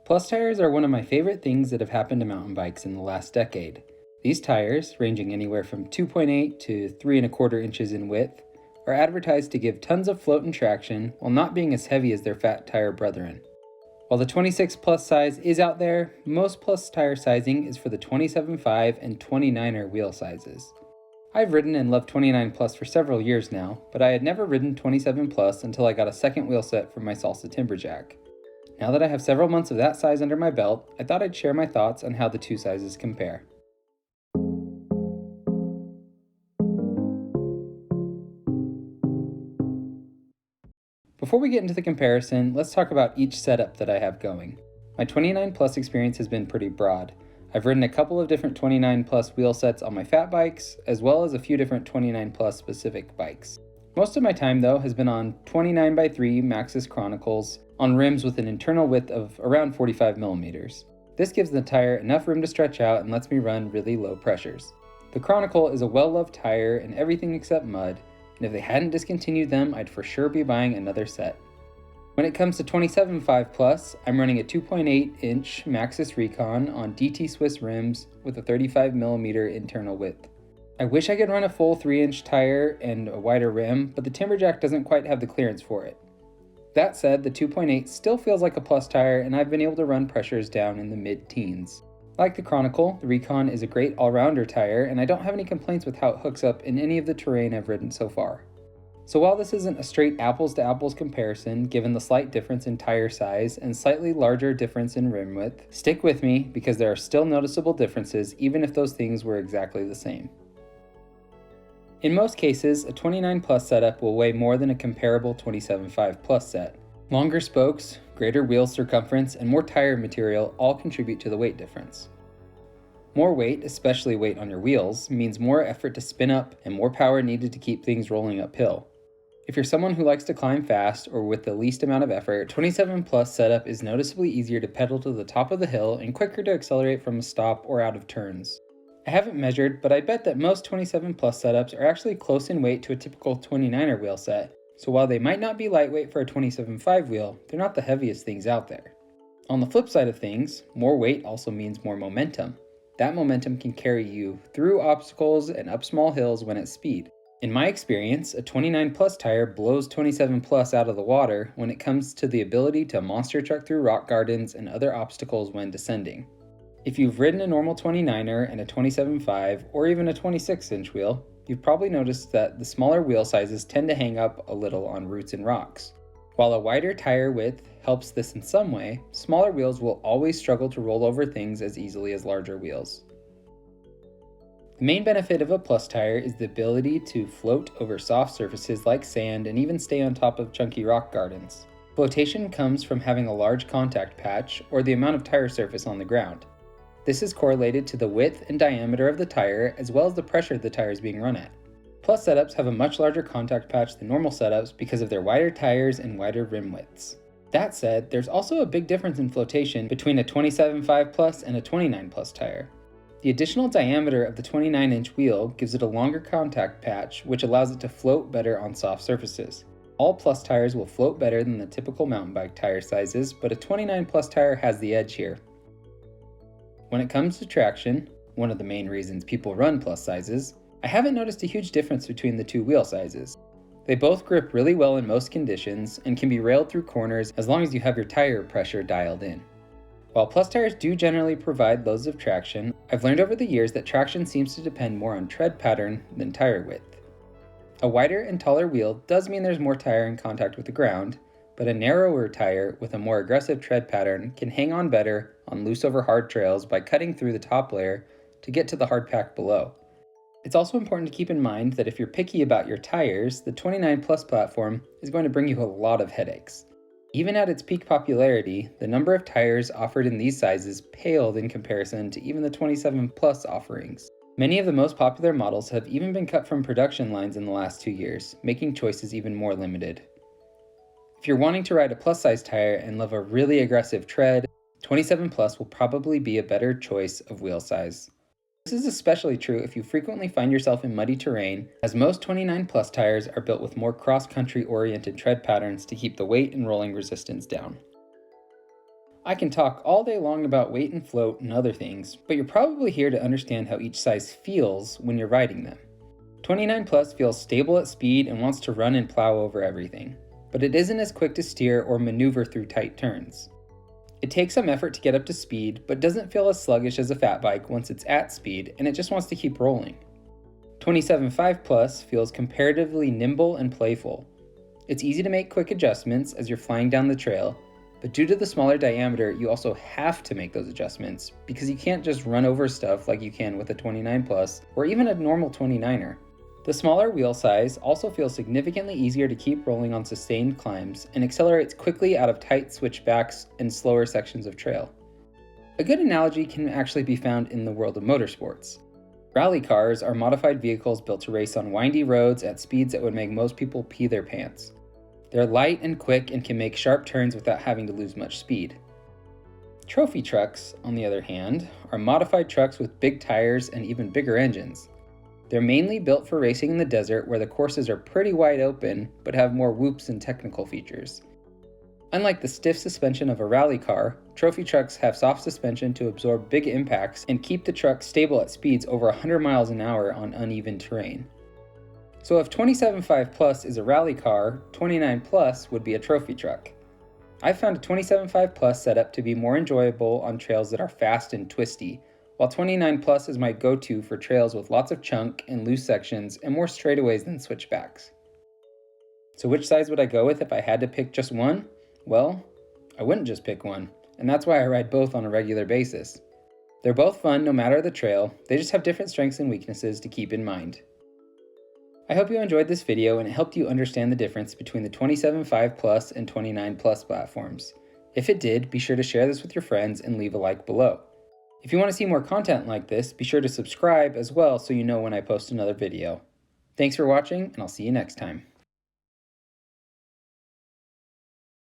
Plus tires are one of my favorite things that have happened to mountain bikes in the last decade. These tires, ranging anywhere from 2.8 to 3.25 inches in width, are advertised to give tons of float and traction while not being as heavy as their fat tire brethren. While the 26 plus size is out there, most plus tire sizing is for the 27.5 and 29er wheel sizes. I've ridden and loved 29 plus for several years now, but I had never ridden 27 plus until I got a second wheel set from my Salsa Timberjack. Now that I have several months of that size under my belt, I thought I'd share my thoughts on how the two sizes compare. Before we get into the comparison, let's talk about each setup that I have going. My 29 plus experience has been pretty broad. I've ridden a couple of different 29 plus wheel sets on my fat bikes, as well as a few different 29 plus specific bikes. Most of my time though has been on 29x3 Maxxis Chronicles on rims with an internal width of around 45 millimeters. This gives the tire enough room to stretch out and lets me run really low pressures. The Chronicle is a well-loved tire in everything except mud, and if they hadn't discontinued them, I'd for sure be buying another set. When it comes to 27.5 plus, I'm running a 2.8 inch Maxxis Recon on DT Swiss rims with a 35mm internal width. I wish I could run a full 3-inch tire and a wider rim, but the Timberjack doesn't quite have the clearance for it. That said, the 2.8 still feels like a plus tire, and I've been able to run pressures down in the mid-teens. Like the Chronicle, the Recon is a great all-rounder tire, and I don't have any complaints with how it hooks up in any of the terrain I've ridden so far. So while this isn't a straight apples-to-apples comparison, given the slight difference in tire size and slightly larger difference in rim width, stick with me because there are still noticeable differences even if those things were exactly the same. In most cases, a 29 plus setup will weigh more than a comparable 27.5 plus set. Longer spokes, greater wheel circumference, and more tire material all contribute to the weight difference. More weight, especially weight on your wheels, means more effort to spin up and more power needed to keep things rolling uphill. If you're someone who likes to climb fast or with the least amount of effort, 27 plus setup is noticeably easier to pedal to the top of the hill and quicker to accelerate from a stop or out of turns. I haven't measured, but I bet that most 27 plus setups are actually close in weight to a typical 29er wheel set, so while they might not be lightweight for a 27.5 wheel, they're not the heaviest things out there. On the flip side of things, more weight also means more momentum. That momentum can carry you through obstacles and up small hills when at speed. In my experience, a 29 plus tire blows 27 plus out of the water when it comes to the ability to monster truck through rock gardens and other obstacles when descending. If you've ridden a normal 29er and a 27.5 or even a 26-inch wheel, you've probably noticed that the smaller wheel sizes tend to hang up a little on roots and rocks. While a wider tire width helps this in some way, smaller wheels will always struggle to roll over things as easily as larger wheels. The main benefit of a plus tire is the ability to float over soft surfaces like sand and even stay on top of chunky rock gardens. Floatation comes from having a large contact patch or the amount of tire surface on the ground. This is correlated to the width and diameter of the tire as well as the pressure the tire is being run at. Plus setups have a much larger contact patch than normal setups because of their wider tires and wider rim widths. That said, there's also a big difference in floatation between a 27.5 plus and a 29 plus tire. The additional diameter of the 29-inch wheel gives it a longer contact patch, which allows it to float better on soft surfaces. All plus tires will float better than the typical mountain bike tire sizes, but a 29 plus tire has the edge here. When it comes to traction, one of the main reasons people run plus sizes, I haven't noticed a huge difference between the two wheel sizes. They both grip really well in most conditions and can be railed through corners as long as you have your tire pressure dialed in. While plus tires do generally provide loads of traction, I've learned over the years that traction seems to depend more on tread pattern than tire width. A wider and taller wheel does mean there's more tire in contact with the ground, but a narrower tire with a more aggressive tread pattern can hang on better on loose over hard trails by cutting through the top layer to get to the hard pack below. It's also important to keep in mind that if you're picky about your tires, the 29 plus platform is going to bring you a lot of headaches. Even at its peak popularity, the number of tires offered in these sizes paled in comparison to even the 27 plus offerings. Many of the most popular models have even been cut from production lines in the last 2 years, making choices even more limited. If you're wanting to ride a plus size tire and love a really aggressive tread, 27 plus will probably be a better choice of wheel size. This is especially true if you frequently find yourself in muddy terrain, as most 29 plus tires are built with more cross-country oriented tread patterns to keep the weight and rolling resistance down. I can talk all day long about weight and float and other things, but you're probably here to understand how each size feels when you're riding them. 29 Plus feels stable at speed and wants to run and plow over everything, but it isn't as quick to steer or maneuver through tight turns. It takes some effort to get up to speed, but doesn't feel as sluggish as a fat bike once it's at speed and it just wants to keep rolling. 27.5 Plus feels comparatively nimble and playful. It's easy to make quick adjustments as you're flying down the trail, but due to the smaller diameter, you also have to make those adjustments because you can't just run over stuff like you can with a 29 Plus or even a normal 29er. The smaller wheel size also feels significantly easier to keep rolling on sustained climbs and accelerates quickly out of tight switchbacks and slower sections of trail. A good analogy can actually be found in the world of motorsports. Rally cars are modified vehicles built to race on windy roads at speeds that would make most people pee their pants. They're light and quick and can make sharp turns without having to lose much speed. Trophy trucks, on the other hand, are modified trucks with big tires and even bigger engines. They're mainly built for racing in the desert where the courses are pretty wide open but have more whoops and technical features. Unlike the stiff suspension of a rally car, trophy trucks have soft suspension to absorb big impacts and keep the truck stable at speeds over 100 miles an hour on uneven terrain. So if 27.5 Plus is a rally car, 29 Plus would be a trophy truck. I've found a 27.5 Plus setup to be more enjoyable on trails that are fast and twisty, while 29 Plus is my go-to for trails with lots of chunk and loose sections and more straightaways than switchbacks. So which size would I go with if I had to pick just one? Well, I wouldn't just pick one, and that's why I ride both on a regular basis. They're both fun no matter the trail, they just have different strengths and weaknesses to keep in mind. I hope you enjoyed this video and it helped you understand the difference between the 27.5 Plus and 29 Plus platforms. If it did, be sure to share this with your friends and leave a like below. If you want to see more content like this, be sure to subscribe as well so you know when I post another video. Thanks for watching, and I'll see you next time.